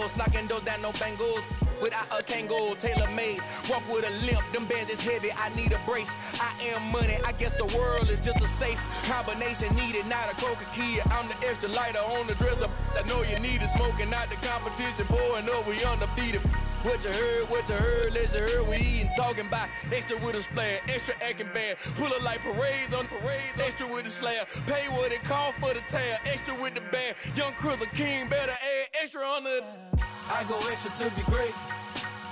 angles, knocking those down, no bangles. Without a Kangol, tailor-made, walk with a limp, them bands is heavy, I need a brace. I am money, I guess the world is just a safe combination needed, not a coca key. I'm the extra lighter on the dresser, I know you need it, smoking out the competition, pouring up, we undefeated. What you heard, let's hear we eatin', talking about extra with a splash, extra acting bad, pull it like parades on parades, extra with the slab, pay what it cost for the tab, extra with the band, young Chris a king, better add extra on the. I go extra to be great.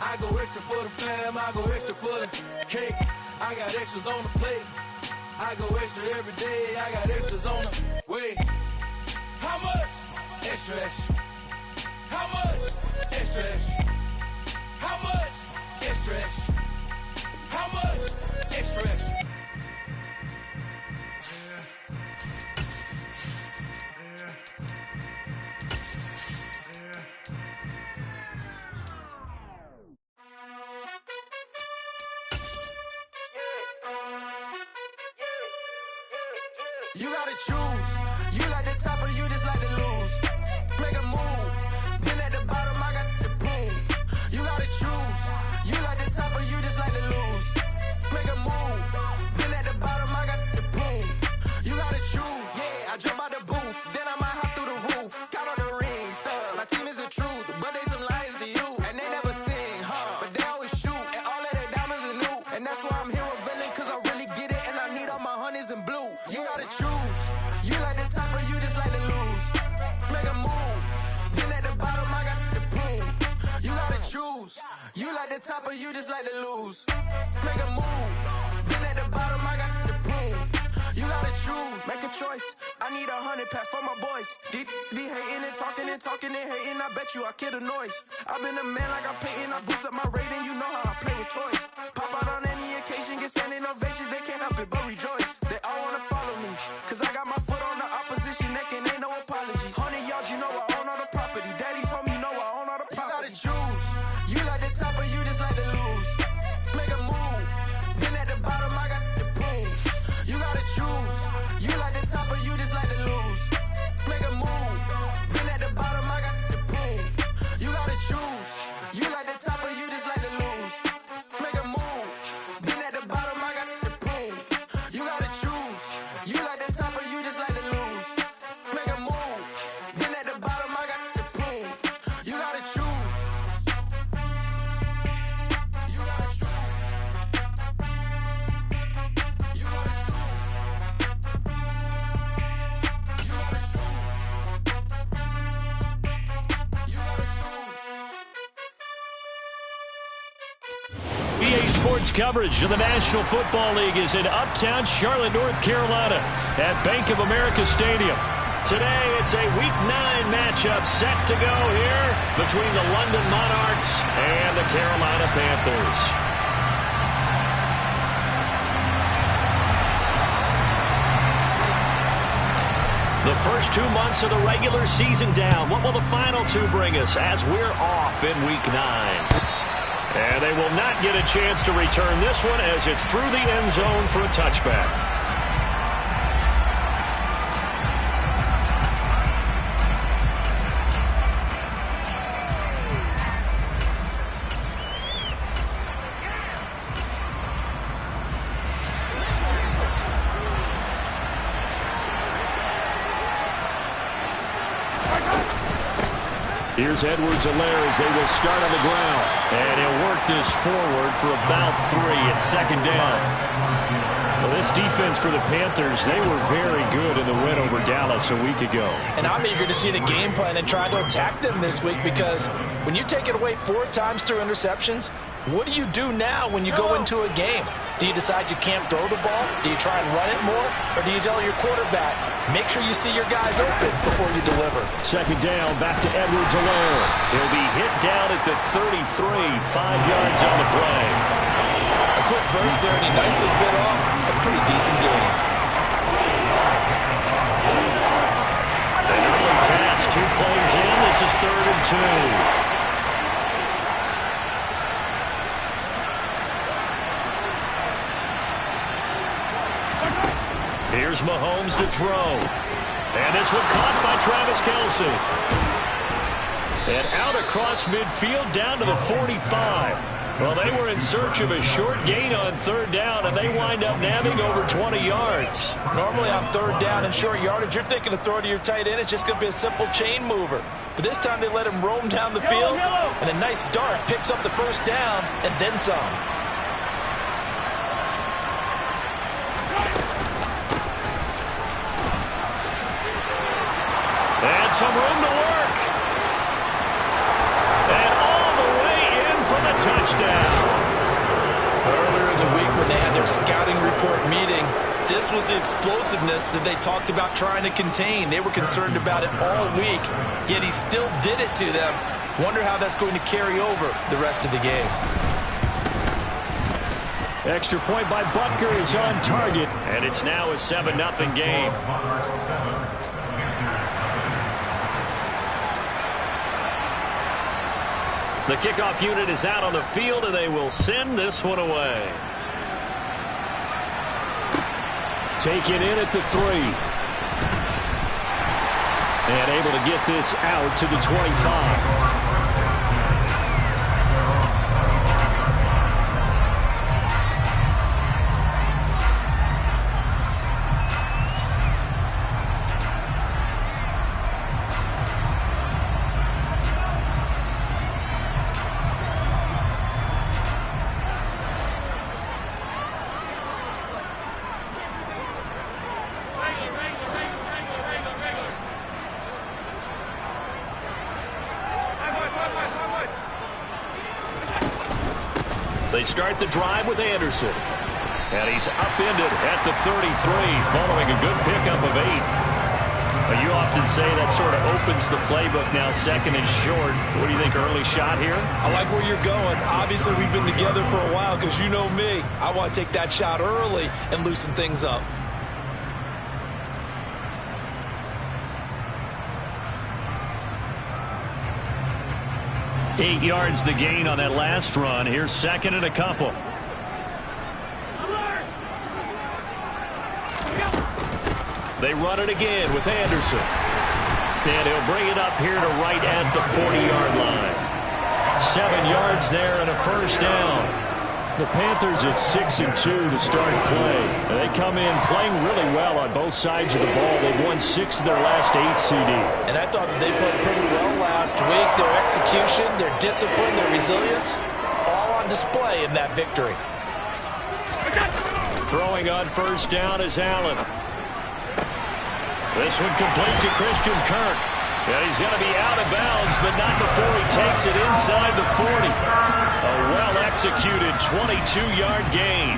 I go extra for the fam. I go extra for the cake. I got extras on the plate. I go extra every day. I got extras on the way. How much? Extra, extra. How much? Extra, extra. How much? Extra, extra. How much? Extra, extra. You gotta choose. You like the top or you just like to lose. Make a move. Then at the bottom I got the boom. You gotta choose. You like the top or you just like to lose. Make a move. Then at the bottom I got the boom. You gotta choose. Yeah, I jump out the booth. Then I might hop through the roof. Got on the ring stuff. My team is the truth, but they some liars to you. And they never sing, but they always shoot. And all of their diamonds are new. And that's why I'm here with villain, cause I really get it. And I need all my honeys in blue. You gotta choose. You like the top or you just like to lose. Make a move. Then at the bottom I got the boom. You gotta choose. You like the top or you just like to lose. Make a move. Then at the bottom I got the boom. You gotta choose. Make a choice. I need 100 pack for my boys. Be hating and talking and talking and hating. I bet you I kill the noise. I've been a man like I'm Peyton. I boost up my rating. You know how I play with toys. Pop out on any occasion. Get standing ovations. They can't help it but rejoice. They all wanna follow me. Cause I got my foot on the opposition neck and ain't no apologies. 100 yards, you know I own all the property. Daddy's home, you know I own all the property. You gotta choose. You like the top or you just like to lose. Make a move. Then at the bottom I got the boom. You gotta choose. You like the top or you just like to lose. Make a move. Then at the bottom I got the boom. You gotta choose. You like the top or you just like to lose. Make a move. Then at the bottom I got the boom. You gotta choose. You like the top or you just like to lose. Make a move. Then at the bottom I got the boom. You gotta choose. You gotta choose. You gotta choose. You gotta choose. You gotta choose. EA Sports coverage of the National Football League is in uptown Charlotte, North Carolina at Bank of America Stadium. Today, it's a Week 9 matchup set to go here between the London Monarchs and the Carolina Panthers. The first 2 months of the regular season down. What will the final two bring us as we're off in Week 9? And they will not get a chance to return this one as it's through the end zone for a touchback. Here's Edwards-Helaire as they will start on the ground. And he'll work this forward for about 3 at second down. Well, this defense for the Panthers, they were very good in the win over Dallas a week ago. And I'm eager to see the game plan and try to attack them this week, because when you take it away 4 times through interceptions, what do you do now when you go into a game? Do you decide you can't throw the ball? Do you try and run it more? Or do you tell your quarterback, make sure you see your guys open before you deliver? Second down, back to Edwards-Helaire. He'll be hit down at the 33, 5 yards on the play. A quick burst there, and he nicely bit off a pretty decent game. An early task, 2 plays in. This is 3rd and 2. Here's Mahomes to throw. And this one caught by Travis Kelce. And out across midfield down to the 45. Well, they were in search of a short gain on third down, and they wind up nabbing over 20 yards. Normally on third down and short yardage, you're thinking of throw to your tight end. It's just going to be a simple chain mover. But this time they let him roam down the field, and a nice dart picks up the first down and then some. And some room to work. And all the way in for the touchdown. Earlier in the week when they had their scouting report meeting, this was the explosiveness that they talked about trying to contain. They were concerned about it all week, yet he still did it to them. Wonder how that's going to carry over the rest of the game. Extra point by Butker is on target, and it's now a 7-0 game. The kickoff unit is out on the field, and they will send this one away. Taken in at the 3. And able to get this out to the 25. They start the drive with Anderson. And he's upended at the 33 following a good pickup of 8. You often say that sort of opens the playbook now, second and short. What do you think, early shot here? I like where you're going. Obviously, we've been together for a while because you know me. I want to take that shot early and loosen things up. Eight yards the gain on that last run. Here's second and a couple. They run it again with Anderson. And he'll bring it up here to right at the 40-yard line. 7 yards there and a first down. The Panthers at 6-2 to start play. And they come in playing really well on both sides of the ball. They've won 6 of their last 8 CD. And I thought that they played pretty well last week. Their execution, their discipline, their resilience, all on display in that victory. Throwing on first down is Allen. This one complete to Christian Kirk. And he's going to be out of bounds, but not before he takes it inside the 40. A well-executed 22-yard gain.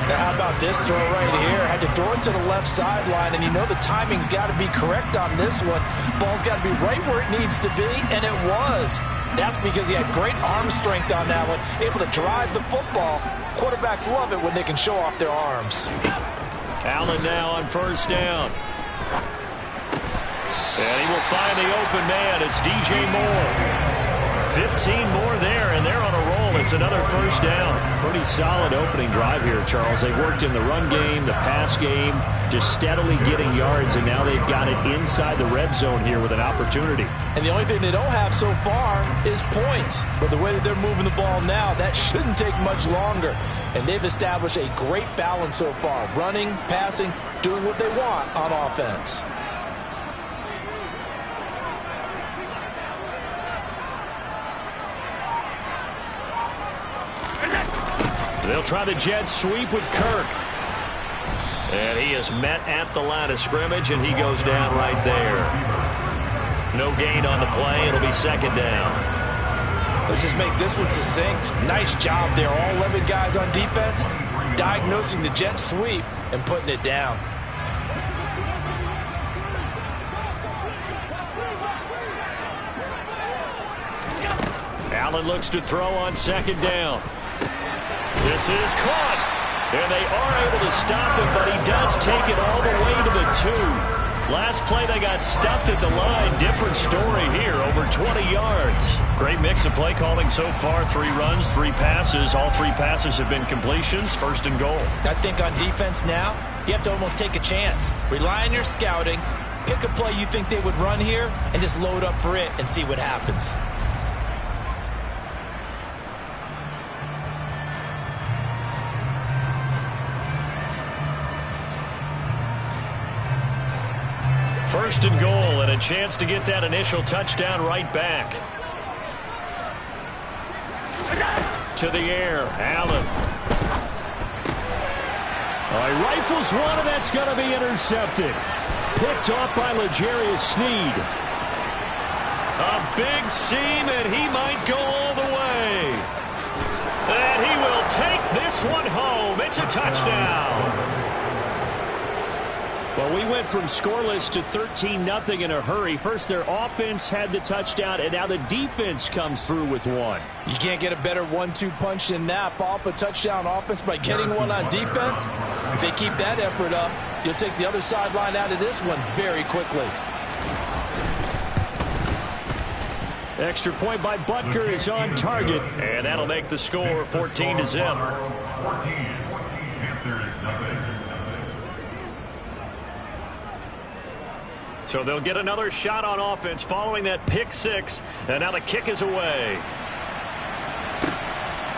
Now, how about this throw right here? Had to throw it to the left sideline, and you know the timing's got to be correct on this one. Ball's got to be right where it needs to be, and it was. That's because he had great arm strength on that one, able to drive the football. Quarterbacks love it when they can show off their arms. Allen now on first down. And he will find the open man. It's DJ Moore. 15 more there, and they're on a roll. It's another first down. Pretty solid opening drive here, Charles. They've worked in the run game, the pass game, just steadily getting yards, and now they've got it inside the red zone here with an opportunity. And the only thing they don't have so far is points. But the way that they're moving the ball now, that shouldn't take much longer. And they've established a great balance so far. Running, passing, doing what they want on offense. They'll try the jet sweep with Kirk. And he is met at the line of scrimmage, and he goes down right there. No gain on the play. It'll be second down. Let's just make this one succinct. Nice job there. All 11 guys on defense diagnosing the jet sweep and putting it down. Allen looks to throw on second down. This is caught, and they are able to stop him, but he does take it all the way to the 2. Last play, they got stuffed at the line. Different story here, over 20 yards. Great mix of play calling so far. 3 runs, 3 passes. All 3 passes have been completions. First and goal. I think on defense now, you have to almost take a chance. Rely on your scouting, Pick a play you think they would run here and just load up for it and see what happens. First and goal, and a chance to get that initial touchdown right back. To the air, Allen. He rifles one, and that's going to be intercepted. Picked off by L'Jarius Sneed. A big seam, and he might go all the way. And he will take this one home. It's a touchdown. Well, we went from scoreless to 13-0 in a hurry. First, their offense had the touchdown, and now the defense comes through with one. You can't get a better 1-2 punch than that. Follow up a touchdown offense by getting one on defense. If they keep that effort up, you'll take the other sideline out of this one very quickly. Extra point by Butker is on target, and that'll make the score 14-0. So they'll get another shot on offense following that pick six, and now the kick is away.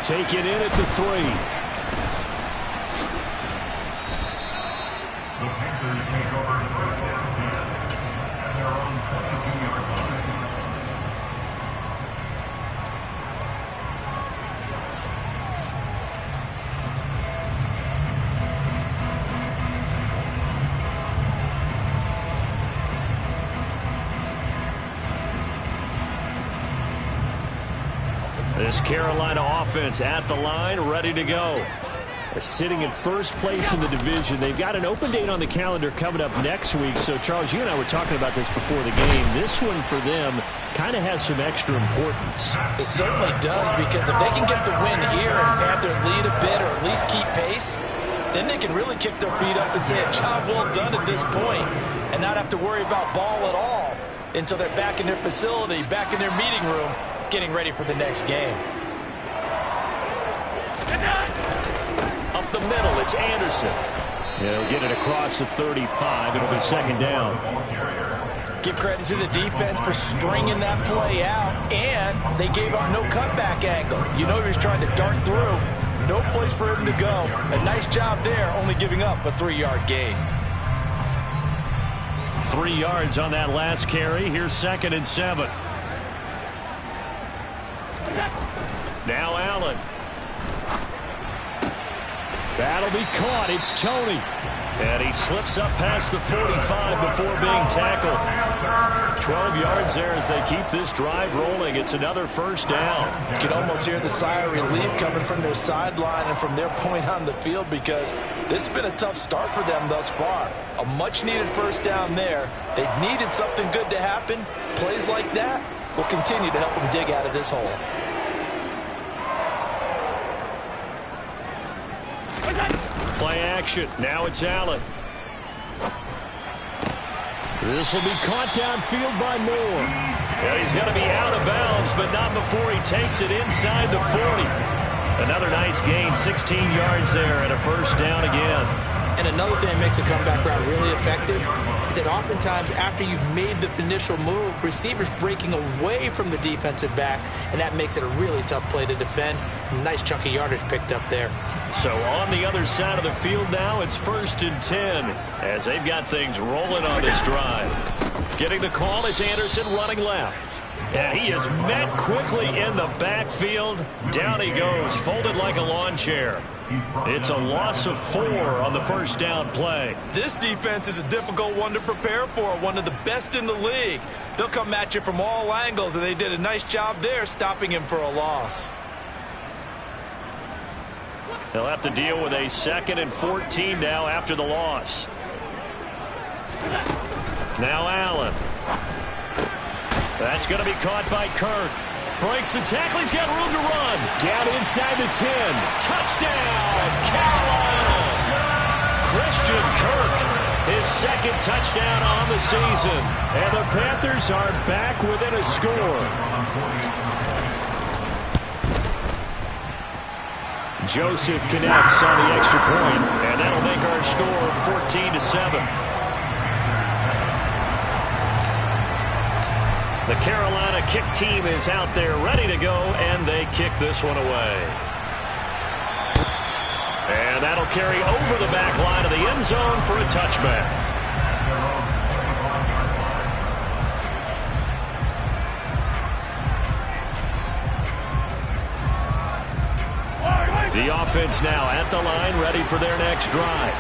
Take it in at the 3. The Panthers take over first down 10 at their own 22-yard line. This Carolina offense at the line, ready to go. Sitting in first place in the division. They've got an open date on the calendar coming up next week. So, Charles, you and I were talking about this before the game. This one for them kind of has some extra importance. It certainly does, because if they can get the win here and pad their lead a bit or at least keep pace, then they can really kick their feet up and say a job well done at this point and not have to worry about ball at all until they're back in their facility, back in their meeting room, getting ready for the next game. Up the middle, it's Anderson. He'll get it across the 35. It'll be second down. Give credit to the defense for stringing that play out, and they gave up no cutback angle. You know he was trying to dart through. No place for him to go. A nice job there, only giving up a 3-yard gain. 3 yards on that last carry. Here's second and 7. Now Allen. That'll be caught. It's Tony. And he slips up past the 45 before being tackled. 12 yards there as they keep this drive rolling. It's another first down. You can almost hear the sigh of relief coming from their sideline and from their point on the field, because this has been a tough start for them thus far. A much-needed first down there. They've needed something good to happen. Plays like that will continue to help them dig out of this hole. Play action. Now it's Allen. This will be caught downfield by Moore. And he's going to be out of bounds, but not before he takes it inside the 40. Another nice gain, 16 yards there, and a first down again. And another thing that makes a comeback route really effective is that oftentimes after you've made the initial move, receivers breaking away from the defensive back, and that makes it a really tough play to defend. A nice chunk of yardage picked up there. So on the other side of the field now, it's first and 10 as they've got things rolling on this drive. Getting the call is Anderson running left. And he is met quickly in the backfield. Down he goes, folded like a lawn chair. It's a loss of 4 on the first down play. This defense is a difficult one to prepare for, one of the best in the league. They'll come at you from all angles, and they did a nice job there stopping him for a loss. They'll have to deal with a 2nd and 14 now after the loss. Now Allen. That's going to be caught by Kirk. Breaks the tackle. He's got room to run. Down inside the 10. Touchdown, Carolina. Christian Kirk, his 2nd touchdown on the season. And the Panthers are back within a score. Joseph connects on the extra point, and that'll make our score 14-7. The Carolina kick team is out there ready to go, and they kick this one away. And that'll carry over the back line of the end zone for a touchback. The offense now at the line, ready for their next drive.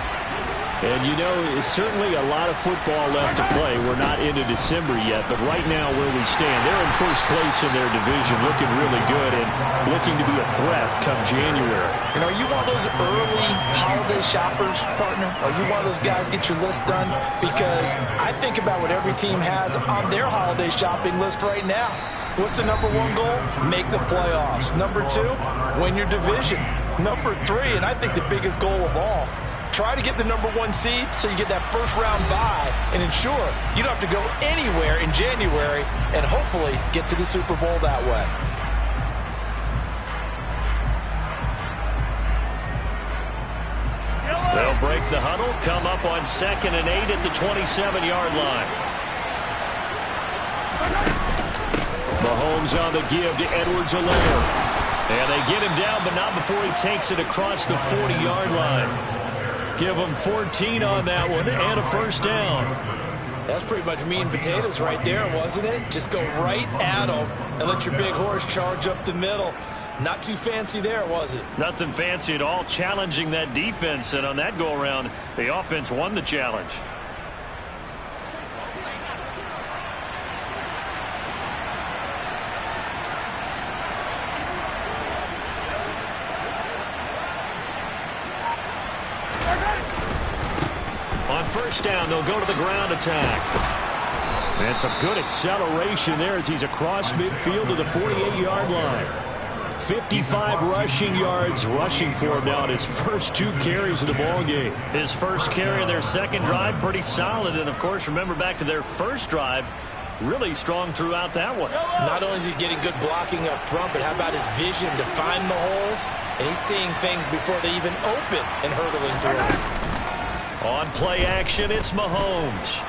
And, you know, it's certainly a lot of football left to play. We're not into December yet, but right now where we stand, they're in first place in their division, looking really good and looking to be a threat come January. And are you one of those early holiday shoppers, partner? Are you one of those guys get your list done? Because I think about what every team has on their holiday shopping list right now. What's the number one goal? Make the playoffs. Number two, win your division. Number three, and I think the biggest goal of all, try to get the number one seed so you get that first round bye and ensure you don't have to go anywhere in January and hopefully get to the Super Bowl that way. They'll break the huddle, come up on 2nd and 8 at the 27-yard line. Mahomes on the give to Edwards-Helaire. And they get him down, but not before he takes it across the 40-yard line. Give him 14 on that one and a first down. That's pretty much meat and potatoes right there, wasn't it? Just go right at him and let your big horse charge up the middle. Not too fancy there, was it? Nothing fancy at all, challenging that defense. And on that go-around, the offense won the challenge. On first down, they'll go to the ground attack. And some good acceleration there as he's across midfield to the 48-yard line. 55 rushing yards rushing for him now on his first 2 carries of the ballgame. His first carry of their second drive, pretty solid. And, of course, remember back to their first drive, really strong throughout that one. Not only is he getting good blocking up front, but how about his vision to find the holes? And he's seeing things before they even open and hurtling through them. On play action, it's Mahomes.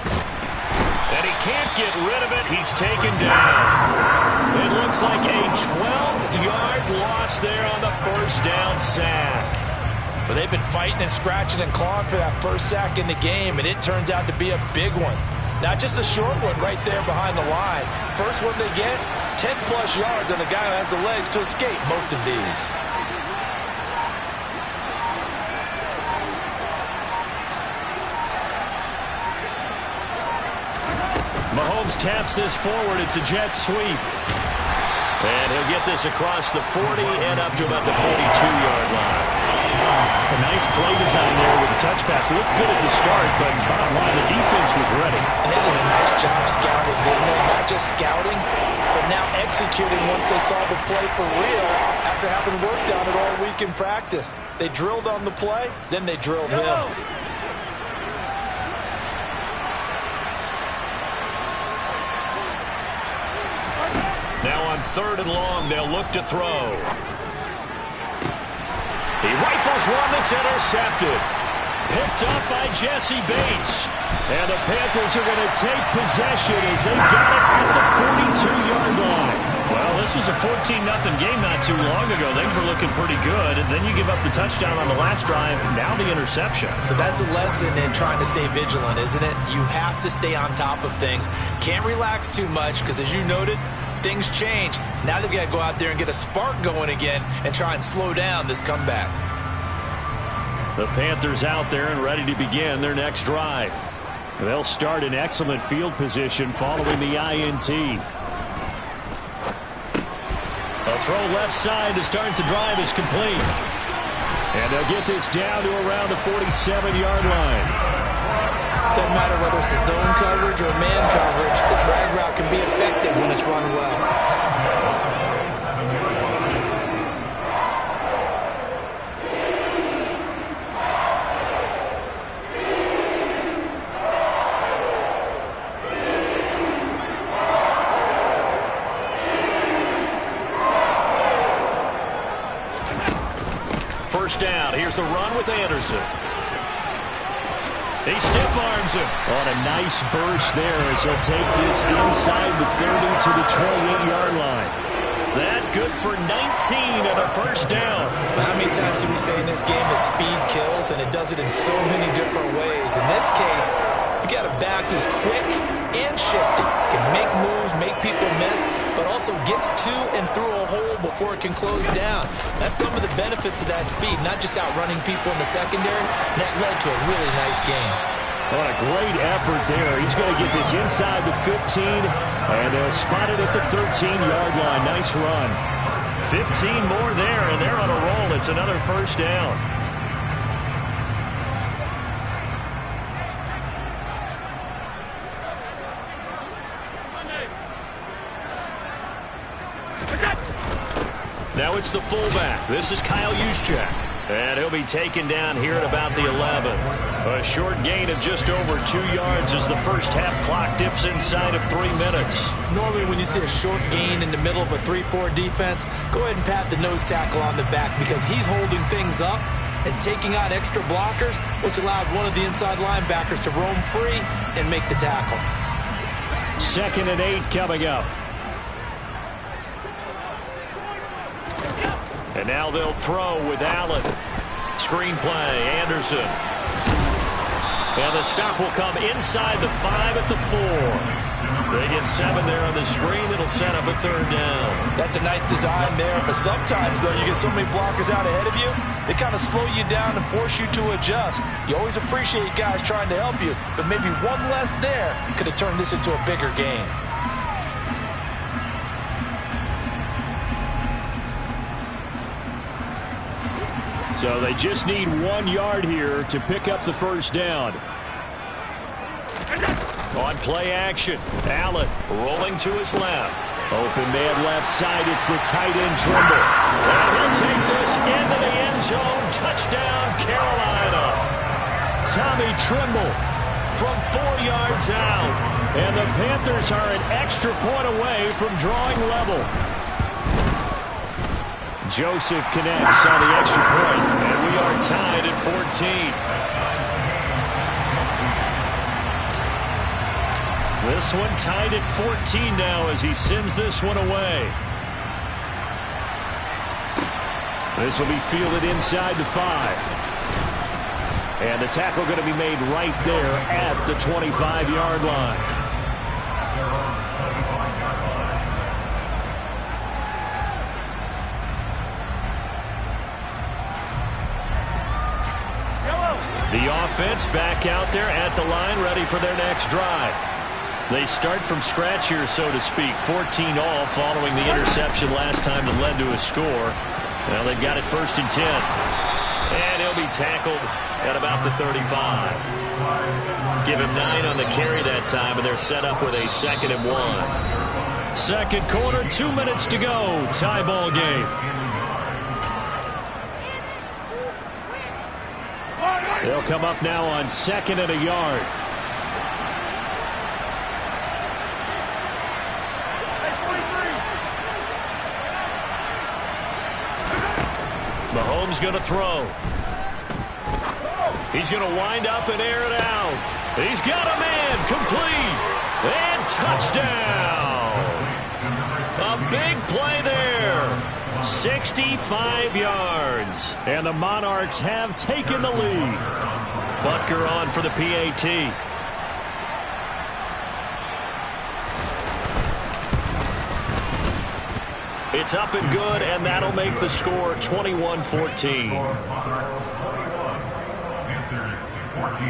And he can't get rid of it. He's taken down. It looks like a 12-yard loss there on the first down sack. But they've been fighting and scratching and clawing for that first sack in the game, and it turns out to be a big one. Not just a short one right there behind the line. First one they get, 10-plus yards on a guy who has the legs to escape most of these. Mahomes taps this forward. It's a jet sweep. And he'll get this across the 40 and up to about the 42-yard line. A nice play design there with the touch pass. Looked good at the start, but bottom line, the defense was ready. And they did a nice job scouting, didn't they? Not just scouting, but now executing once they saw the play for real after having worked on it all week in practice. They drilled on the play, then they drilled him. Now on 3rd and long, they'll look to throw. He rifles one that's intercepted. Picked up by Jesse Bates. And the Panthers are going to take possession as they got it at the 42-yard line. Well, this was a 14-0 game not too long ago. Things were looking pretty good. And then you give up the touchdown on the last drive. Now the interception. So that's a lesson in trying to stay vigilant, isn't it? You have to stay on top of things. Can't relax too much because, as you noted, things change. Now they've got to go out there and get a spark going again and try and slow down this comeback. The Panthers out there and ready to begin their next drive. They'll start in excellent field position following the INT. A throw left side to start the drive is complete. And they'll get this down to around the 47-yard line. Doesn't matter whether it's a zone coverage or man coverage, the drag route can be effective when it's run well. First down. Here's the run with Anderson. He stiff arms him. On a nice burst there as he'll take this inside the 30 to the 28-yard line. That good for 19 and a first down. How many times do we say in this game that speed kills, and it does it in so many different ways? In this case, you got a back who's quick and shifty, can make moves, make people miss, but also gets to and through a hole before it can close down. That's some of the benefits of that speed, not just outrunning people in the secondary. That led to a really nice game. What a great effort there. He's going to get this inside the 15, and they'll spot it at the 13-yard line. Nice run. 15 more there, and they're on a roll. It's another first down. Now it's the fullback. This is Kyle Juszczyk. And he'll be taken down here at about the 11. A short gain of just over 2 yards as the first half clock dips inside of 3 minutes. Normally when you see a short gain in the middle of a 3-4 defense, go ahead and pat the nose tackle on the back because he's holding things up and taking out extra blockers, which allows one of the inside linebackers to roam free and make the tackle. 2nd and 8 coming up. And now they'll throw with Allen. Screen play, Anderson. And the stop will come inside the 5 at the 4. They get 7 there on the screen. It'll set up a 3rd down. That's a nice design there, but sometimes, though, you get so many blockers out ahead of you, they kind of slow you down and force you to adjust. You always appreciate guys trying to help you, but maybe one less there could have turned this into a bigger game. So they just need 1 yard here to pick up the first down. On play action, Allen rolling to his left. Open man left side, it's the tight end Trimble. And he'll take this into the end zone. Touchdown, Carolina. Tommy Trimble from 4 yards out. And the Panthers are an extra point away from drawing level. Joseph connects on the extra point, and we are tied at 14. This one tied at 14 now as he sends this one away. This will be fielded inside the 5. And the tackle going to be made right there at the 25-yard line. The offense back out there at the line, ready for their next drive. They start from scratch here, so to speak. 14 all following the interception last time that led to a score. Now they've got it 1st and 10. And he'll be tackled at about the 35. Give him 9 on the carry that time, and they're set up with a 2nd and 1. Second quarter, 2 minutes to go. Tie ball game. They'll come up now on 2nd and a yard. Mahomes going to throw. He's going to wind up and air it out. He's got a man complete. And touchdown. A big play there. 65 yards. And the Monarchs have taken the lead. Butker on for the PAT. It's up and good, and that'll make the score 21-14. Panthers 14.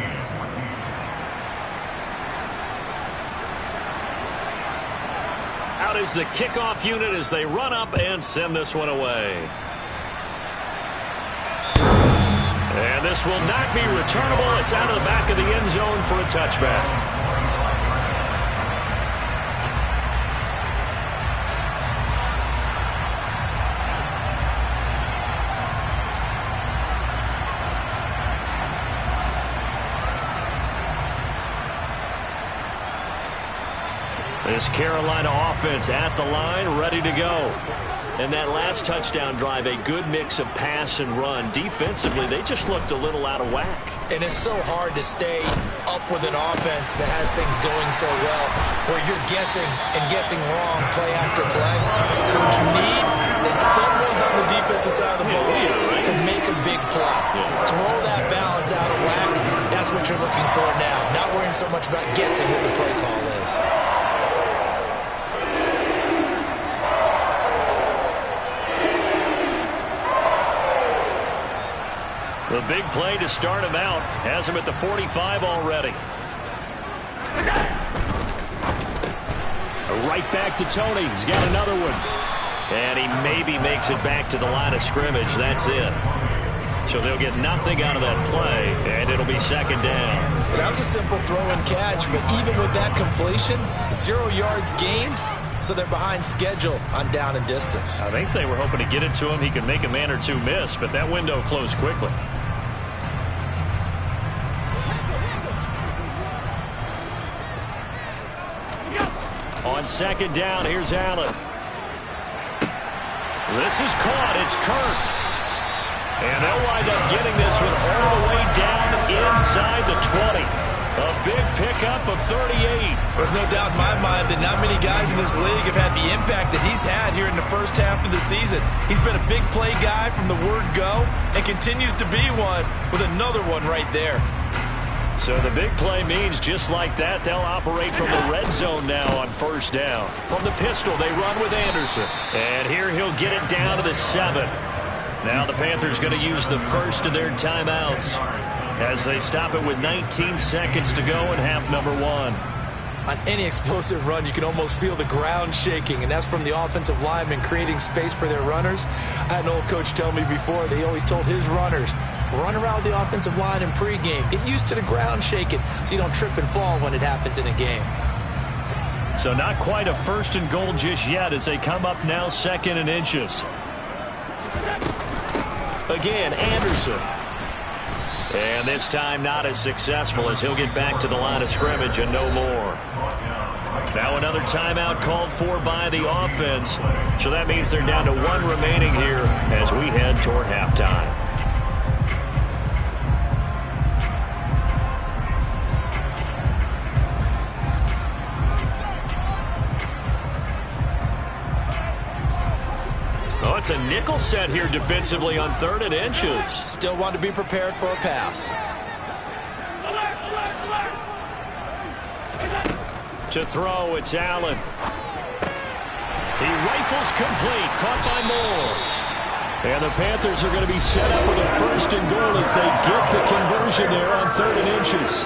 Out is the kickoff unit as they run up and send this one away. And this will not be returnable. It's out of the back of the end zone for a touchback. This Carolina offense at the line, ready to go. And that last touchdown drive, a good mix of pass and run. Defensively, they just looked a little out of whack. And it's so hard to stay up with an offense that has things going so well, where you're guessing and guessing wrong play after play. So what you need is someone on the defensive side of the ball to make a big play. Throw that balance out of whack. That's what you're looking for now. Not worrying so much about guessing what the play call is. The big play to start him out has him at the 45 already. Right back to Tony. He's got another one. And he maybe makes it back to the line of scrimmage. That's it. So they'll get nothing out of that play, and it'll be second down. That was a simple throw and catch, but even with that completion, 0 yards gained, so they're behind schedule on down and distance. I think they were hoping to get it to him. He could make a man or two miss, but that window closed quickly. On second down, here's Allen. This is caught. It's Kirk. And they'll wind up getting this one all the way down inside the 20. A big pickup of 38. There's no doubt in my mind that not many guys in this league have had the impact that he's had here in the first half of the season. He's been a big play guy from the word go and continues to be one with another one right there. So the big play means just like that, they'll operate from the red zone now on first down. From the pistol, they run with Anderson. And here he'll get it down to the 7. Now the Panthers going to use the first of their timeouts as they stop it with 19 seconds to go in half number 1. On any explosive run, you can almost feel the ground shaking, and that's from the offensive linemen creating space for their runners. I had an old coach tell me before, they always told his runners, run around the offensive line in pregame. Get used to the ground shaking so you don't trip and fall when it happens in a game. So not quite a first and goal just yet as they come up now second and inches. Again, Anderson. And this time not as successful as he'll get back to the line of scrimmage and no more. Now another timeout called for by the offense. So that means they're down to 1 remaining here as we head toward halftime. Oh, it's a nickel set here defensively on 3rd and inches. Still want to be prepared for a pass. To throw, it's Allen. He rifles complete, caught by Moore. And the Panthers are going to be set up with a first and goal as they get the conversion there on 3rd and inches.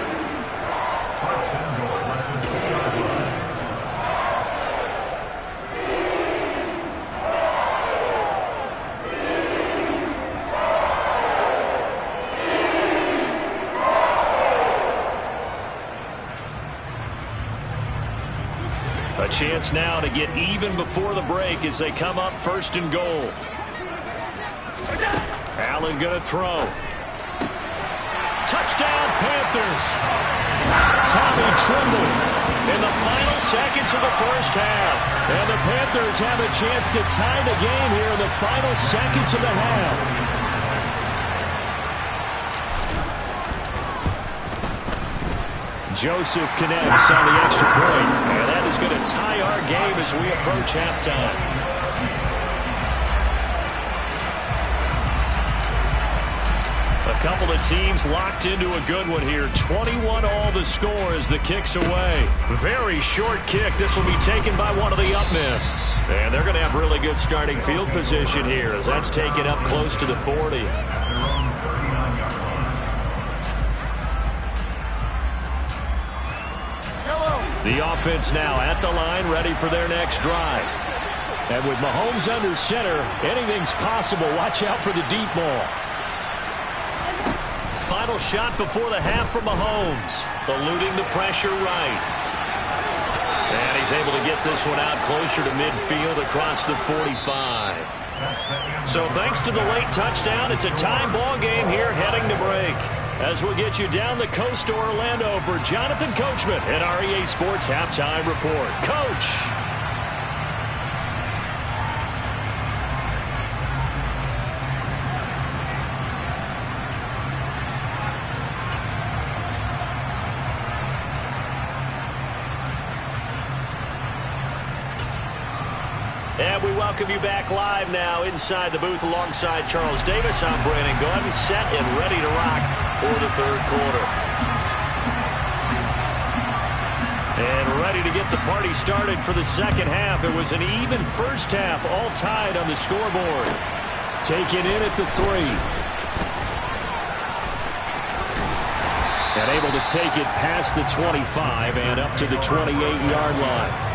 A chance now to get even before the break as they come up 1st and goal. Allen going to throw. Touchdown, Panthers. Tommy Tremble in the final seconds of the first half. And the Panthers have a chance to tie the game here in the final seconds of the half. Joseph connects on the extra point. And that is going to tie our game as we approach halftime. A couple of teams locked into a good one here. 21 all the score as the kick's away. Very short kick. This will be taken by one of the up men. And they're going to have really good starting field position here as that's taken up close to the 40. The offense now at the line, ready for their next drive. And with Mahomes under center, anything's possible. Watch out for the deep ball. Final shot before the half from Mahomes. Eluding the pressure right. And he's able to get this one out closer to midfield across the 45. So thanks to the late touchdown, it's a tie ball game here heading to break. As we'll get you down the coast to Orlando for Jonathan Coachman at our EA Sports Halftime Report. Coach. And we welcome you back live now inside the booth alongside Charles Davis. I'm Brandon Gordon, set and ready to rock for the third quarter. And ready to get the party started for the second half. It was an even first half, all tied on the scoreboard. Taken in at the 3. And able to take it past the 25 and up to the 28-yard line.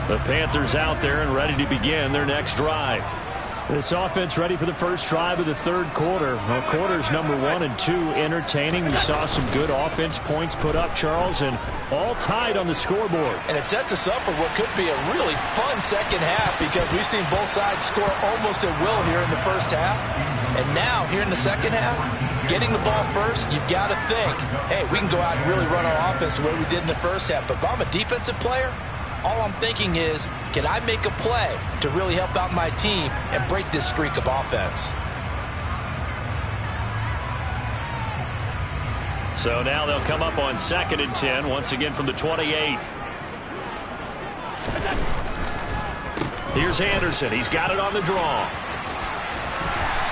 The Panthers out there and ready to begin their next drive. This offense ready for the first drive of the third quarter. Well, quarters number 1 and 2 entertaining. We saw some good offense points put up, Charles, and all tied on the scoreboard. And it sets us up for what could be a really fun second half because we've seen both sides score almost at will here in the first half. And now, here in the second half, getting the ball first, you've got to think, hey, we can go out and really run our offense the way we did in the first half. But if I'm a defensive player, all I'm thinking is, can I make a play to really help out my team and break this streak of offense? So now they'll come up on 2nd and 10, once again from the 28. Here's Anderson. He's got it on the draw.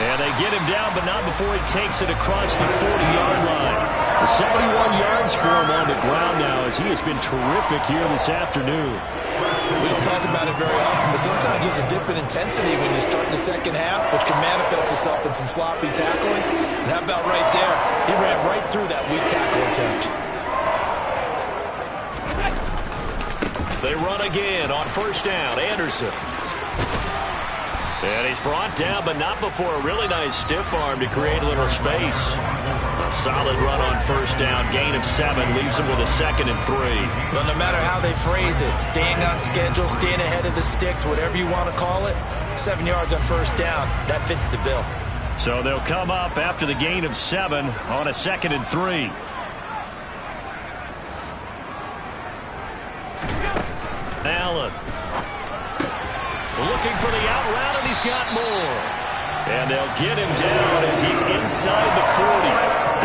And they get him down, but not before he takes it across the 40-yard line. 71 yards for him on the ground now as he has been terrific here this afternoon. We don't talk about it very often, but sometimes there's a dip in intensity when you start the second half, which can manifest itself in some sloppy tackling. And how about right there? He ran right through that weak tackle attempt. They run again on first down. Anderson. And he's brought down, but not before a really nice stiff arm to create a little space. A solid run on first down. Gain of 7 leaves him with a 2nd and 3. Well, no matter how they phrase it, staying on schedule, staying ahead of the sticks, whatever you want to call it, 7 yards on first down, that fits the bill. So they'll come up after the gain of 7 on a 2nd and 3. Allen. Looking for the out route, and he's got more. And they'll get him down as he's inside the 40.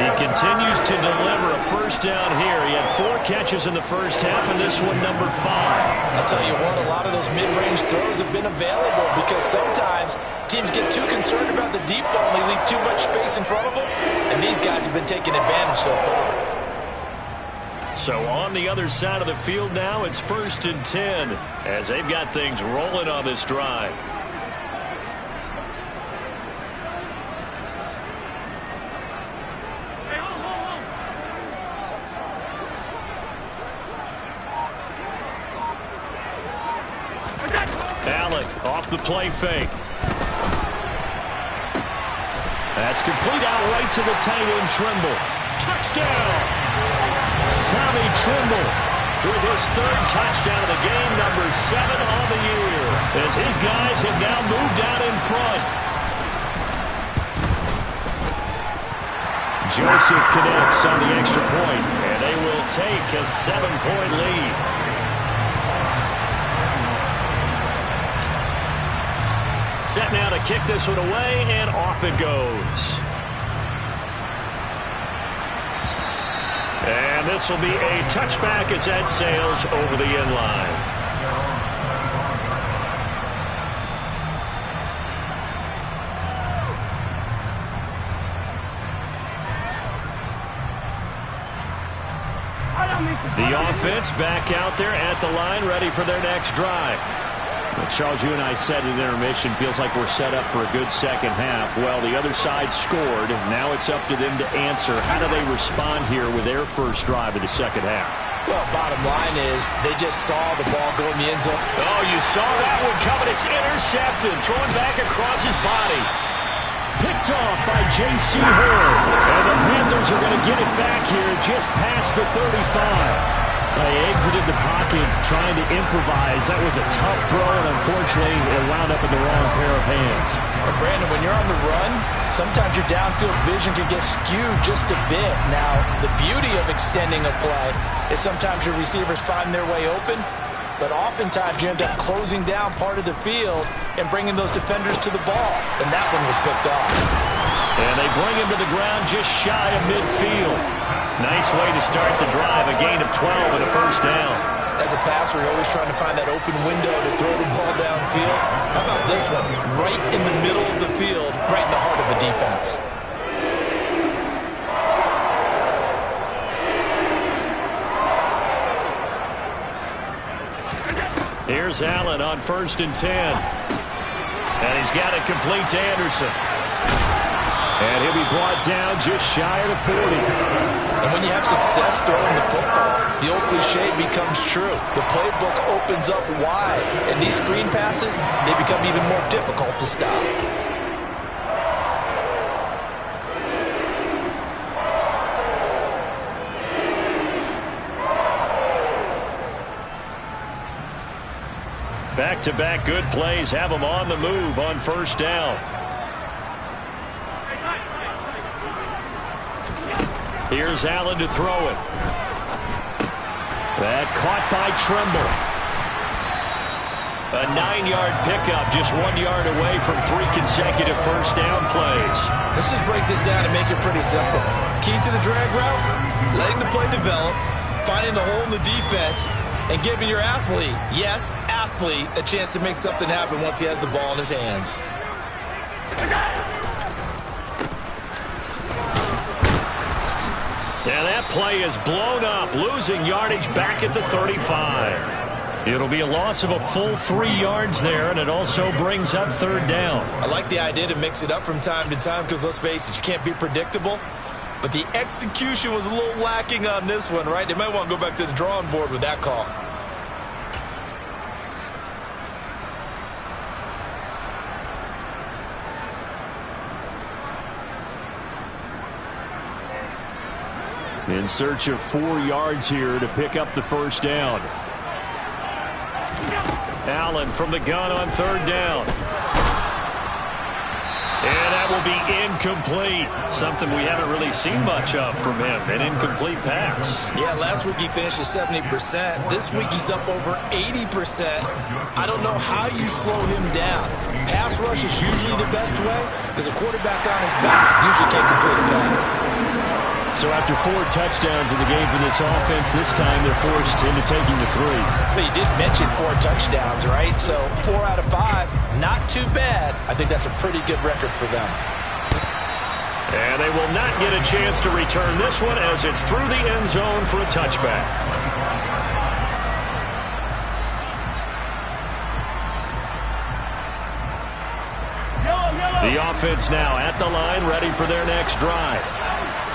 He continues to deliver a first down here. He had 4 catches in the first half, and this one number 5. I'll tell you what, a lot of those mid-range throws have been available because sometimes teams get too concerned about the deep ball and they leave too much space in front of them, and these guys have been taking advantage so far. So on the other side of the field now, it's 1st and 10 as they've got things rolling on this drive. Allen off the play fake. That's complete out right to the tight end, Trimble. Touchdown! Tommy Trimble with his 3rd touchdown of the game, number 7 on the year, as his guys have now moved out in front. Joseph connects on the extra point, and they will take a 7-point lead. Set now to kick this one away, and off it goes. And this will be a touchback as that sails over the end line. The offense back out there at the line, ready for their next drive. Well, Charles, you and I said in intermission, feels like we're set up for a good second half. Well, the other side scored. Now it's up to them to answer. How do they respond here with their first drive of the second half? Well, bottom line is they just saw the ball go in the end zone. Oh, you saw that one coming. It's intercepted. Thrown back across his body. Picked off by J.C. Horn. And the Panthers are going to get it back here just past the 35. They exited the pocket trying to improvise. That was a tough throw, and unfortunately, it wound up in the wrong pair of hands. Well, Brandon, when you're on the run, sometimes your downfield vision can get skewed just a bit. Now, the beauty of extending a play is sometimes your receivers find their way open, but oftentimes you end up closing down part of the field and bringing those defenders to the ball, and that one was picked off. And they bring him to the ground just shy of midfield. Nice way to start the drive, a gain of 12 and a first down. As a passer, you're always trying to find that open window to throw the ball downfield. How about this one? Right in the middle of the field, right in the heart of the defense. Here's Allen on 1st and 10. And he's got it complete to Anderson. And he'll be brought down just shy of the 40. And when you have success throwing the football, the old cliche becomes true. The playbook opens up wide, and these screen passes, they become even more difficult to stop. Back-to-back good plays have them on the move on 1st down. Here's Allen to throw it. That caught by Trimble. A 9-yard pickup, just 1 yard away from 3 consecutive first down plays. Let's just break this down and make it pretty simple. Key to the drag route, letting the play develop, finding the hole in the defense, and giving your athlete, yes, athlete, a chance to make something happen once he has the ball in his hands. And that play is blown up, losing yardage back at the 35. It'll be a loss of a full 3 yards there, and it also brings up 3rd down. I like the idea to mix it up from time to time because, let's face it, you can't be predictable. But the execution was a little lacking on this one, right? They might want to go back to the drawing board with that call. In search of 4 yards here to pick up the first down. Allen from the gun on 3rd down. And that will be incomplete. Something we haven't really seen much of from him. An incomplete pass. Yeah, last week he finished at 70%. This week he's up over 80%. I don't know how you slow him down. Pass rush is usually the best way because a quarterback on his back usually can't complete a pass. So after 4 touchdowns in the game for this offense, this time they're forced into taking the 3. But you did mention 4 touchdowns, right? So 4 out of 5, not too bad. I think that's a pretty good record for them. And they will not get a chance to return this one as it's through the end zone for a touchback. The offense now at the line, ready for their next drive.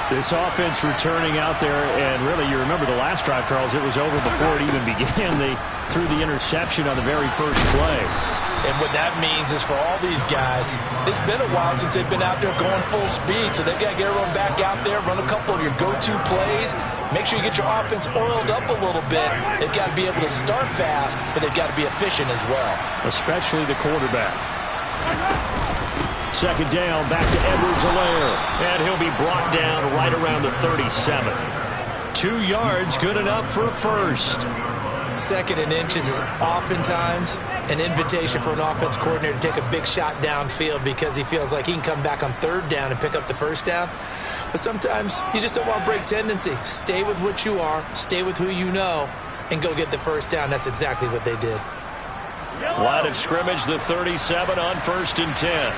This offense returning out there, and really, you remember the last drive, Charles, it was over before it even began. They threw the interception on the very first play. And what that means is for all these guys, it's been a while since they've been out there going full speed, so they've got to get everyone back out there, run a couple of your go-to plays, make sure you get your offense oiled up a little bit. They've got to be able to start fast, but they've got to be efficient as well. Especially the quarterback. 2nd down, back to Edwards-Helaire, and he'll be brought down right around the 37. 2 yards, good enough for a first. 2nd and inches is oftentimes an invitation for an offense coordinator to take a big shot downfield because he feels like he can come back on 3rd down and pick up the first down. But sometimes you just don't want to break tendency. Stay with what you are, stay with who you know, and go get the first down. That's exactly what they did. Line of scrimmage, the 37 on 1st and 10.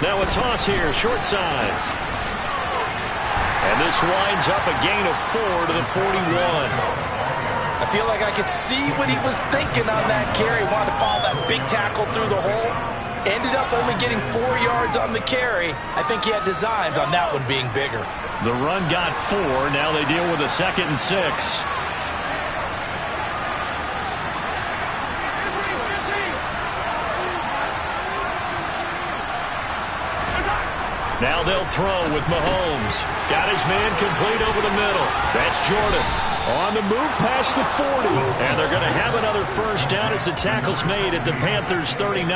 Now a toss here, short side. And this winds up a gain of 4 to the 41. I feel like I could see what he was thinking on that carry. Wanted to follow that big tackle through the hole. Ended up only getting 4 yards on the carry. I think he had designs on that one being bigger. The run got 4. Now they deal with a 2nd and 6. Now they'll throw with Mahomes. Got his man complete over the middle. That's Jordan. On the move past the 40. And they're going to have another first down as the tackle's made at the Panthers 39.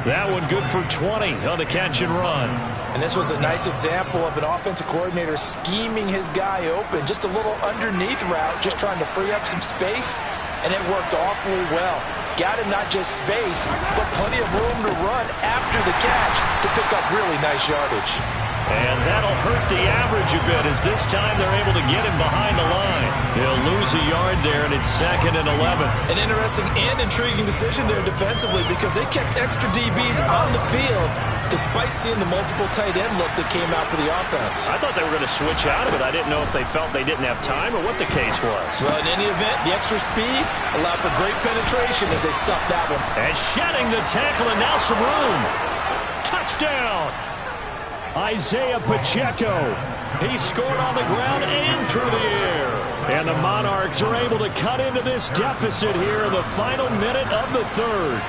That one good for 20 on the catch and run. And this was a nice example of an offensive coordinator scheming his guy open. Just a little underneath route, just trying to free up some space. And it worked awfully well. Got him not just space, but plenty of room to run after the catch to pick up really nice yardage. And that'll hurt the average a bit as this time they're able to get him behind the line. He'll lose a yard there, and it's 2nd and 11. An interesting and intriguing decision there defensively because they kept extra DBs on the field despite seeing the multiple tight end look that came out for the offense. I thought they were going to switch out of it. I didn't know if they felt they didn't have time or what the case was. Well, in any event, the extra speed allowed for great penetration as they stuffed that one. And shedding the tackle, and now some room. Touchdown! Isaiah Pacheco. He scored on the ground and through the air. And the Monarchs are able to cut into this deficit here in the final minute of the third.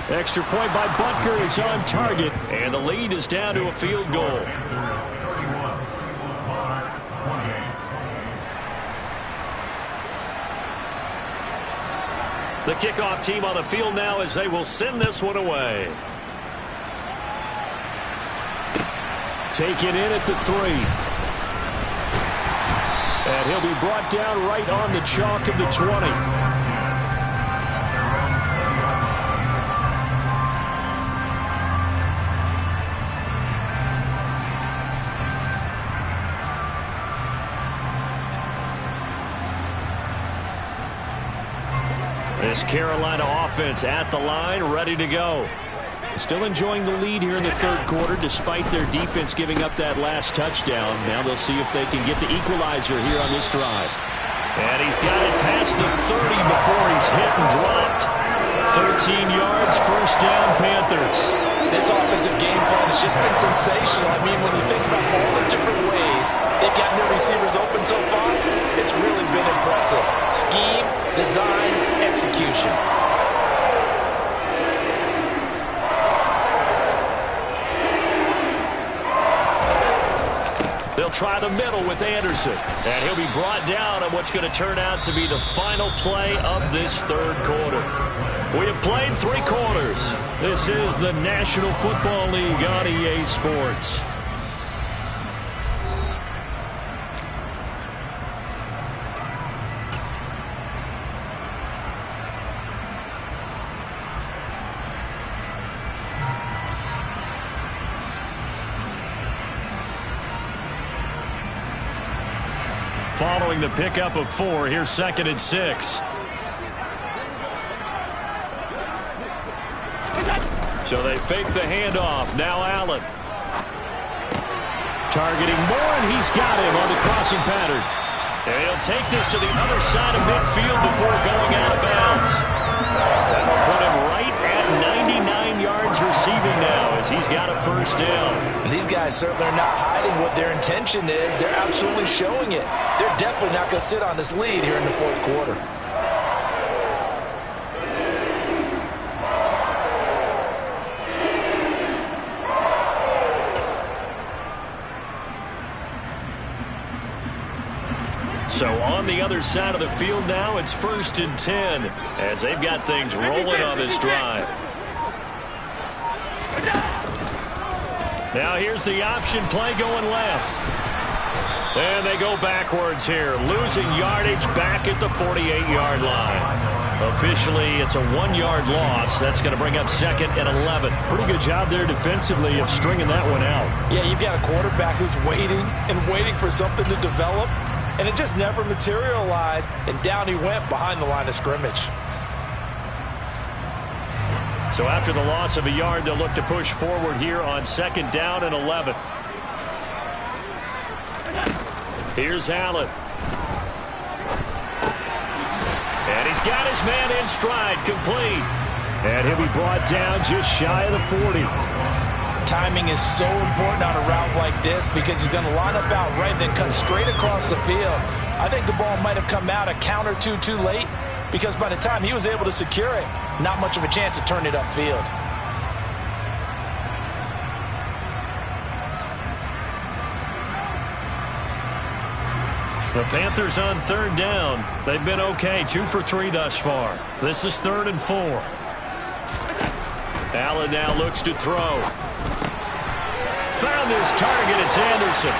Extra point by Butker is on target, and the lead is down to a field goal. The kickoff team on the field now as they will send this one away. Taken in at the 3. And he'll be brought down right on the chalk of the 20. This Carolina offense at the line, ready to go. Still enjoying the lead here in the third quarter despite their defense giving up that last touchdown. Now they'll see if they can get the equalizer here on this drive. And he's got it past the 30 before he's hit and dropped. 13 yards, first down, Panthers. This offensive game plan has just been sensational. I mean, when you think about all the different ways they've gotten their receivers open so far, it's really been impressive. Scheme, design, execution. They'll try the middle with Anderson. And he'll be brought down on what's going to turn out to be the final play of this third quarter. We have played 3 quarters. This is the National Football League on EA Sports. Following the pickup of 4, here's 2nd and 6. So they fake the handoff. Now Allen. Targeting Moore, and he's got him on the crossing pattern. And he'll take this to the other side of midfield before going out of bounds. That'll put him right at 99 yards receiving now as he's got a first down. And these guys certainly are not hiding what their intention is. They're absolutely showing it. They're definitely not going to sit on this lead here in the fourth quarter. So on the other side of the field now, it's 1st and 10 as they've got things rolling on this drive. Now here's the option play going left. And they go backwards here, losing yardage back at the 48-yard line. Officially, it's a 1-yard loss. That's going to bring up 2nd and 11. Pretty good job there defensively of stringing that one out. Yeah, you've got a quarterback who's waiting and waiting for something to develop. And it just never materialized, and down he went behind the line of scrimmage. So after the loss of a yard, they'll look to push forward here on 2nd down and 11. Here's Allen. And he's got his man in stride, complete. And he'll be brought down just shy of the 40. Timing is so important on a route like this because he's going to line up out right, then cut straight across the field. I think the ball might have come out a count or two too late because by the time he was able to secure it, not much of a chance to turn it upfield. The Panthers on third down. They've been okay, 2 for 3 thus far. This is 3rd and 4. Allen now looks to throw. Found his target. It's Anderson.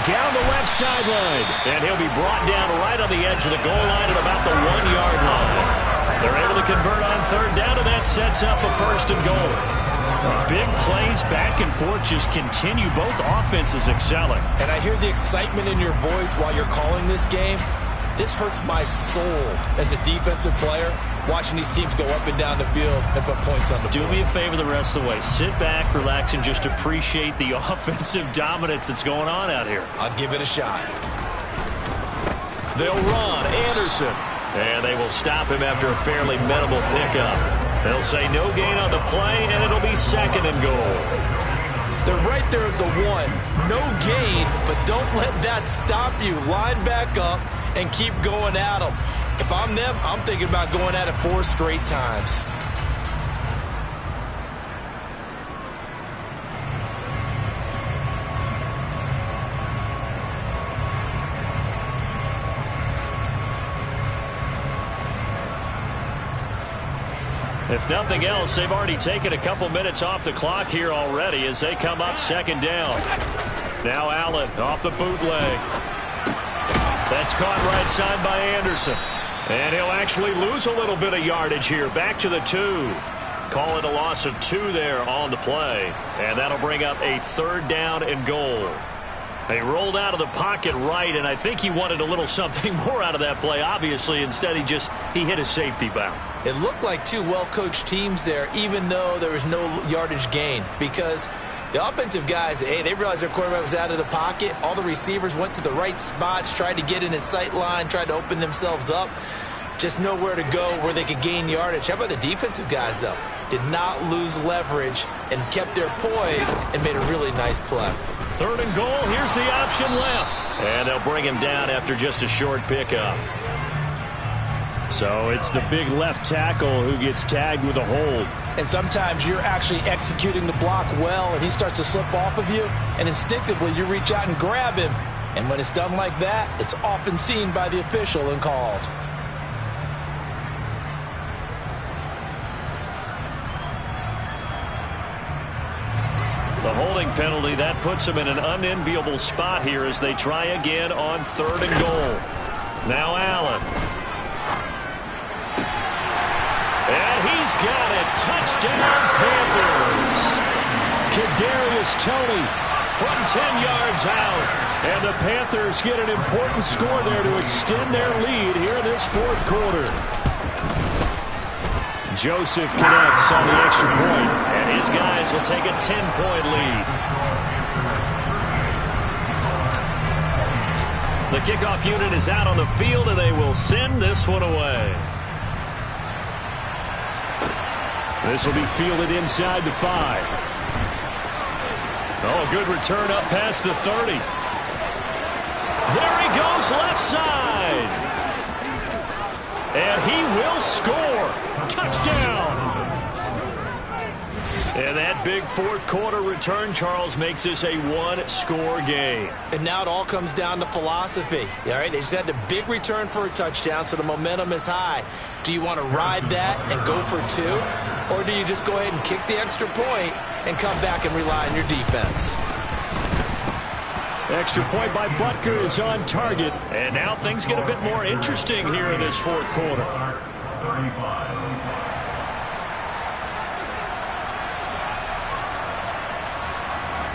Down the left sideline. And he'll be brought down right on the edge of the goal line at about the 1-yard line. They're able to convert on third down, and that sets up a 1st and goal. Big plays back and forth just continue. Both offenses excelling. And I hear the excitement in your voice while you're calling this game. This hurts my soul as a defensive player, watching these teams go up and down the field and put points on the board. Do me a favor the rest of the way. Sit back, relax, and just appreciate the offensive dominance that's going on out here. I'll give it a shot. They'll run. Anderson. And they will stop him after a fairly minimal pickup. They'll say no gain on the play, and it'll be 2nd and goal. They're right there at the 1. No gain, but don't let that stop you. Line back up and keep going at them. If I'm them, I'm thinking about going at it 4 straight times. If nothing else, they've already taken a couple minutes off the clock here already as they come up 2nd down. Now Allen off the bootleg. That's caught right side by Anderson. And he'll actually lose a little bit of yardage here. Back to the 2. Call it a loss of 2 there on the play. And that'll bring up a 3rd down and goal. They rolled out of the pocket right, and I think he wanted a little something more out of that play, obviously. Instead, he hit a safety valve. It looked like 2 well-coached teams there, even though there was no yardage gain, because the offensive guys, hey, they realized their quarterback was out of the pocket. All the receivers went to the right spots, tried to get in his sight line, tried to open themselves up. Just nowhere to go where they could gain yardage. How about the defensive guys, though? Did not lose leverage and kept their poise and made a really nice play. 3rd and goal. Here's the option left. And they'll bring him down after just a short pickup. So it's the big left tackle who gets tagged with a hold. And sometimes you're actually executing the block well, and he starts to slip off of you, and instinctively you reach out and grab him. And when it's done like that, it's often seen by the official and called. The holding penalty, that puts them in an unenviable spot here as they try again on 3rd and goal. Now Allen. And he's got it. Touchdown, Panthers. Kadarius Toney from 10 yards out. And the Panthers get an important score there to extend their lead here in this 4th quarter. Joseph connects on the extra point, and his guys will take a 10-point lead. The kickoff unit is out on the field, and they will send this one away. This will be fielded inside the 5. Oh, good return up past the 30. There he goes left side. And he will score. Touchdown. And that big 4th quarter return, Charles, makes this a 1-score game. And now it all comes down to philosophy. All right, they just had a big return for a touchdown, so the momentum is high. Do you want to ride that and go for 2? Or do you just go ahead and kick the extra point and come back and rely on your defense? Extra point by Butker is on target. And now things get a bit more interesting here in this 4th quarter.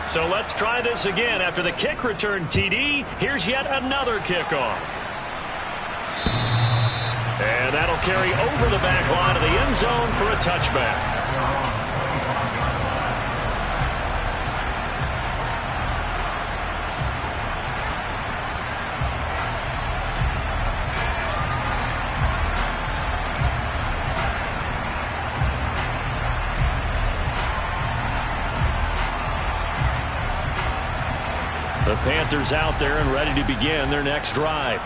So let's try this again. After the kick return TD, here's yet another kickoff. And that'll carry over the back line of the end zone for a touchback. The Panthers out there and ready to begin their next drive.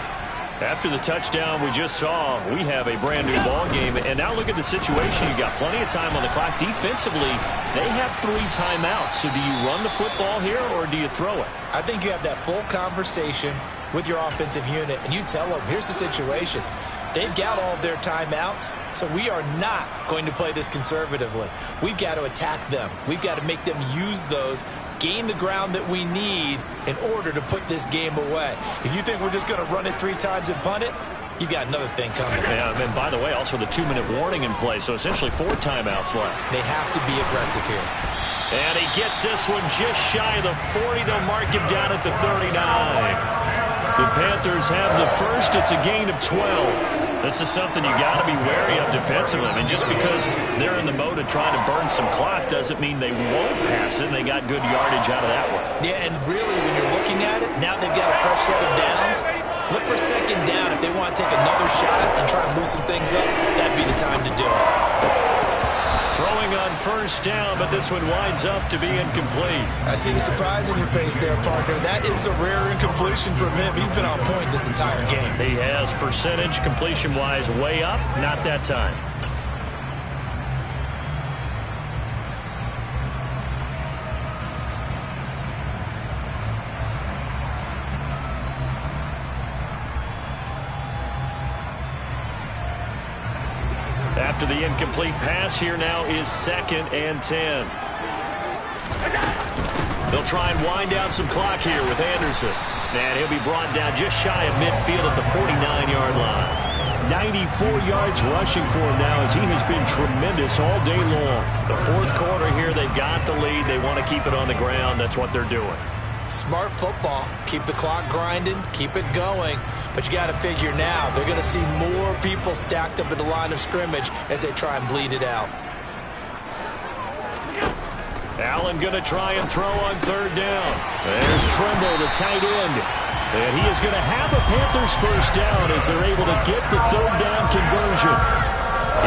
After the touchdown we just saw, we have a brand new ball game. And now look at the situation. You got plenty of time on the clock. Defensively, they have 3 timeouts. So do you run the football here or do you throw it? I think you have that full conversation with your offensive unit and you tell them, here's the situation. They've got all of their timeouts, so we are not going to play this conservatively. We've got to attack them. We've got to make them use those, gain the ground that we need in order to put this game away. If you think we're just going to run it 3 times and punt it, you've got another thing coming. Yeah, and by the way, also the 2-minute warning in play, so essentially 4 timeouts left. They have to be aggressive here. And he gets this one just shy of the 40. They'll mark him down at the 39. The Panthers have the first. It's a gain of 12. This is something you got to be wary of defensively. I mean, just because they're in the mode of trying to burn some clock doesn't mean they won't pass it. They got good yardage out of that one. Yeah, and really, when you're looking at it, now they've got a fresh set of downs. Look for second down. If they want to take another shot and try and loosen things up, that'd be the time to do it. Throwing on first down, but this one winds up to be incomplete. I see the surprise in your face there, partner. That is a rare incompletion from him. He's been on point this entire game. He has percentage completion-wise way up, not that time. After the incomplete pass, here now is 2nd and 10. They'll try and wind down some clock here with Anderson. And he'll be brought down just shy of midfield at the 49-yard line. 94 yards rushing for him now as he has been tremendous all day long. The 4th quarter here, they've got the lead. They want to keep it on the ground. That's what they're doing. Smart football. Keep the clock grinding. Keep it going. But you got to figure now, they're going to see more people stacked up at the line of scrimmage as they try and bleed it out. Allen going to try and throw on 3rd down. There's Trimble, the tight end. And he is going to have a Panthers first down as they're able to get the 3rd down conversion.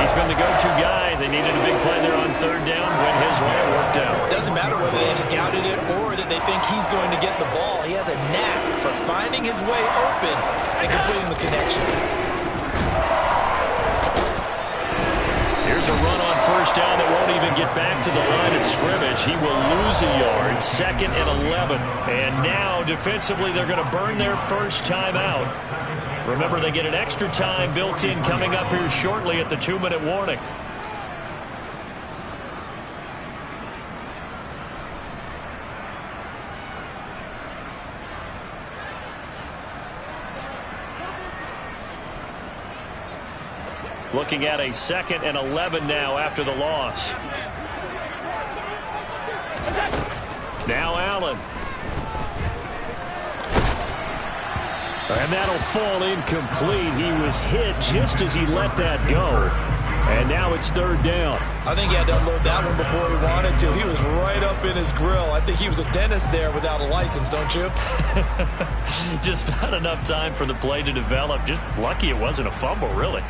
He's been the go-to guy. They needed a big play there on 3rd down when his route worked out. Doesn't matter whether they scouted it or that they think he's going to get the ball. He has a knack for finding his way open and completing the connection. Here's a run on first down that won't even get back to the line of scrimmage. He will lose a yard. 2nd and 11. And now, defensively, they're going to burn their first time out. Remember, they get an extra time built in coming up here shortly at the 2-minute warning. Looking at a 2nd and 11 now after the loss. Now Allen. And that'll fall incomplete. He was hit just as he let that go. And now it's 3rd down. I think he had to unload that one before he wanted to. He was right up in his grill. I think he was a dentist there without a license, don't you? Just not enough time for the play to develop. Just lucky it wasn't a fumble, really.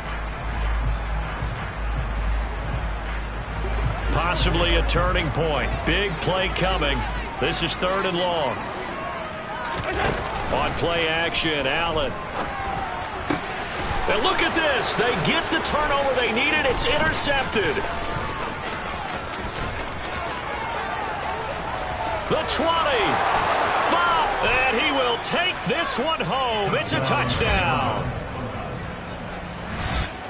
Possibly a turning point. Big play coming. This is 3rd and long. On play action, Allen. And look at this. They get the turnover they needed. It's intercepted. The 20. And he will take this one home. It's a touchdown.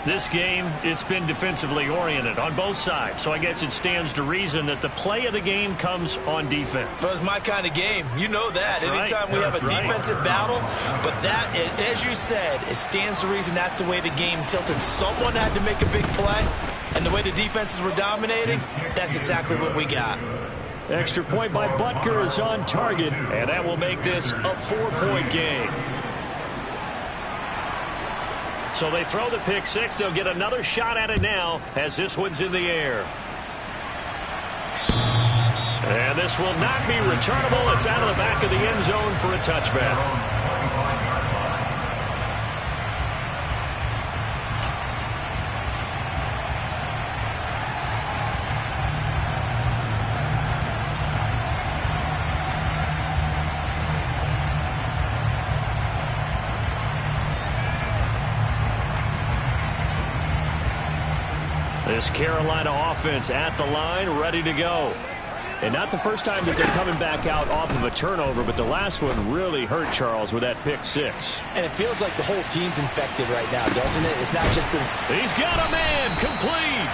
This game, it's been defensively oriented on both sides, so I guess it stands to reason that the play of the game comes on defense. So it's my kind of game. You know that. That's anytime right. we have a That's defensive battle, but that, as you said, it stands to reason that's the way the game tilted. Someone had to make a big play, and the way the defenses were dominating, that's exactly what we got. Extra point by Butker is on target, and that will make this a 4-point game. So they throw the pick six. They'll get another shot at it now as this one's in the air. And this will not be returnable. It's out of the back of the end zone for a touchback. This Carolina offense at the line, ready to go. And not the first time that they're coming back out off of a turnover, but the last one really hurt Charles with that pick six. And it feels like the whole team's infected right now, doesn't it? It's not just been... He's got a man complete.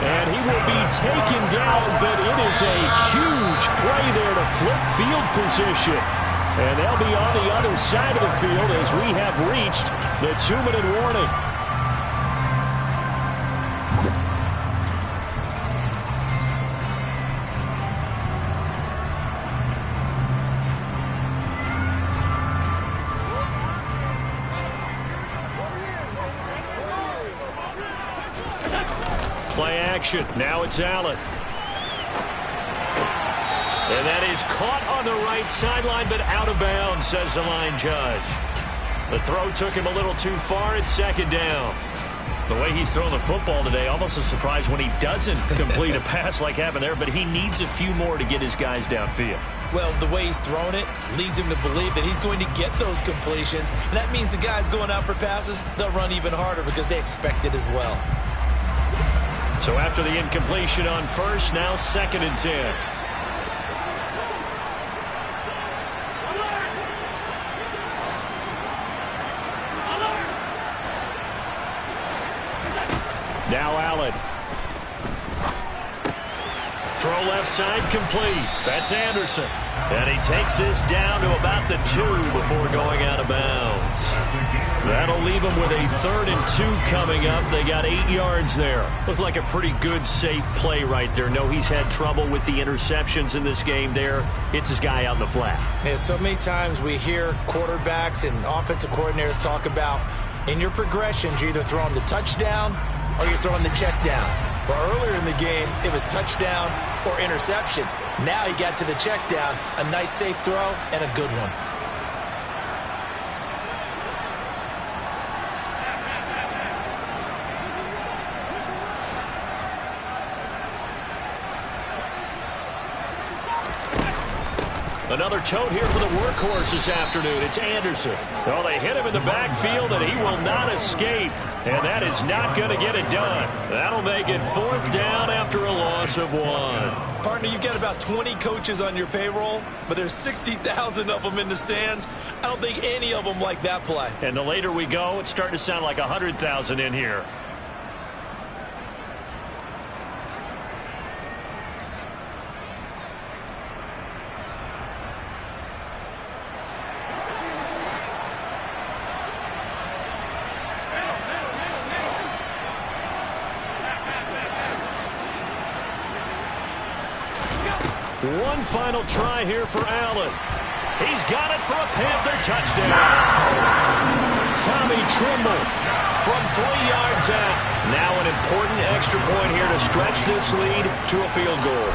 And he will be taken down, but it is a huge play there to flip field position. And they'll be on the other side of the field as we have reached the 2-minute warning. Play action. Now it's Allen. And that is caught on the right sideline, but out of bounds, says the line judge. The throw took him a little too far. It's second down. The way he's throwing the football today, almost a surprise when he doesn't complete a pass like happened there, but he needs a few more to get his guys downfield. Well, the way he's thrown it leads him to believe that he's going to get those completions. And that means the guys going out for passes, they'll run even harder because they expect it as well. So after the incompletion on first, now 2nd and 10. Now Allen. Throw left side complete. That's Anderson. And he takes this down to about the 2 before going out of bounds. That'll leave him with a 3rd and 2 coming up. They got 8 yards there. Looked like a pretty good, safe play right there. No, he's had trouble with the interceptions in this game there. Hits his guy out in the flat. Yeah, so many times we hear quarterbacks and offensive coordinators talk about in your progressions, you're either throwing the touchdown or you're throwing the check down. But earlier in the game, it was touchdown or interception. Now he got to the check down, a nice safe throw, and a good one. Another tote here for the workhorse this afternoon. It's Anderson. Well, they hit him in the backfield, and he will not escape. And that is not going to get it done. That'll make it 4th down after a loss of 1. Partner, you've got about 20 coaches on your payroll, but there's 60,000 of them in the stands. I don't think any of them like that play. And the later we go, it's starting to sound like 100,000 in here. One final try here for Allen. He's got it for a Panther touchdown. Tommy Trimble from 3 yards out. Now an important extra point here to stretch this lead to a field goal.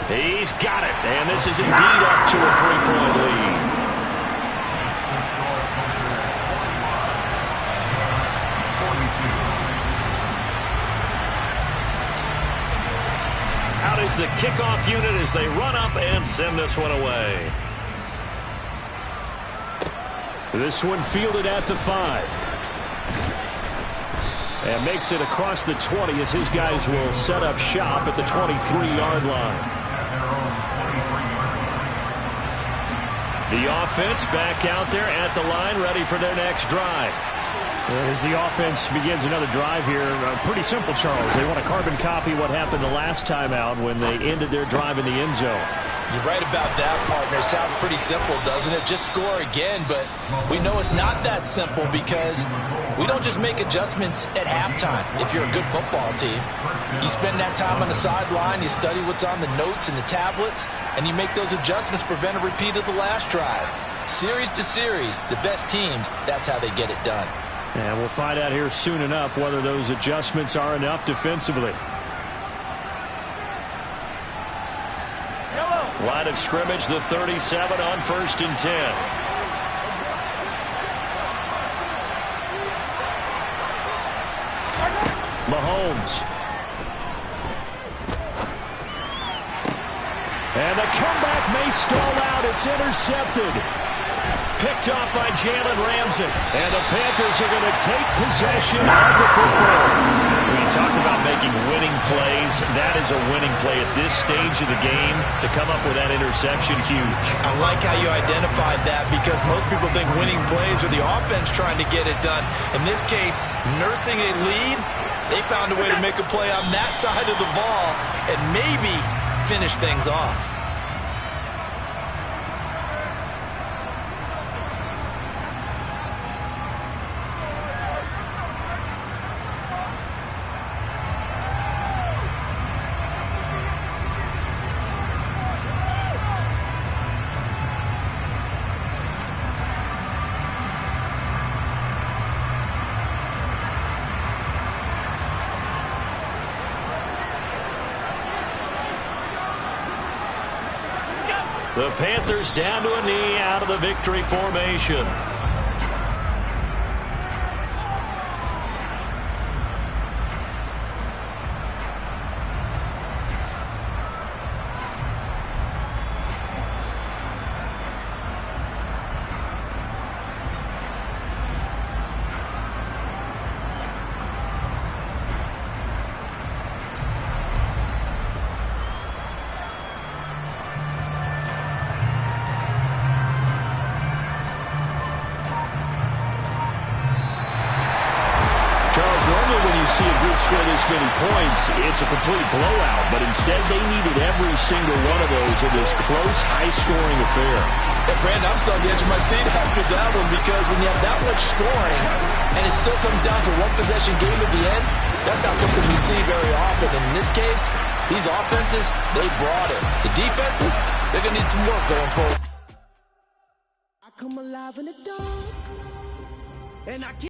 He's got it, and this is indeed up to a 3-point lead. Out is the kickoff unit as they run up and send this one away. This one fielded at the 5. And makes it across the 20 as his guys will set up shop at the 23-yard line. The offense back out there at the line, ready for their next drive. As the offense begins another drive here, pretty simple, Charles. They want to carbon copy what happened the last time out when they ended their drive in the end zone. You're right about that, partner. Sounds pretty simple, doesn't it? Just score again, but we know it's not that simple because we don't just make adjustments at halftime if you're a good football team. You spend that time on the sideline, you study what's on the notes and the tablets, and you make those adjustments to prevent a repeat of the last drive. Series to series, the best teams, that's how they get it done. And we'll find out here soon enough whether those adjustments are enough defensively. Line of scrimmage, the 37 on 1st and 10. Mahomes. And the comeback may stall out. It's intercepted. Picked off by Jalen Ramsey. And the Panthers are going to take possession of the football. When you talk about making winning plays, that is a winning play at this stage of the game. To come up with that interception, huge. I like how you identified that, because most people think winning plays are the offense trying to get it done. In this case, nursing a lead, they found a way to make a play on that side of the ball and maybe finish things off. The Panthers down to a knee out of the victory formation. See a group score this many points, it's a complete blowout, but instead they needed every single one of those in this close, high-scoring affair. And Brandon, I'm still on the edge of my seat after that one, because when you have that much scoring and it still comes down to one possession game at the end, that's not something we see very often. And in this case, these offenses, they brought it. The defenses, they're going to need some work going forward. I come alive in the dark, and I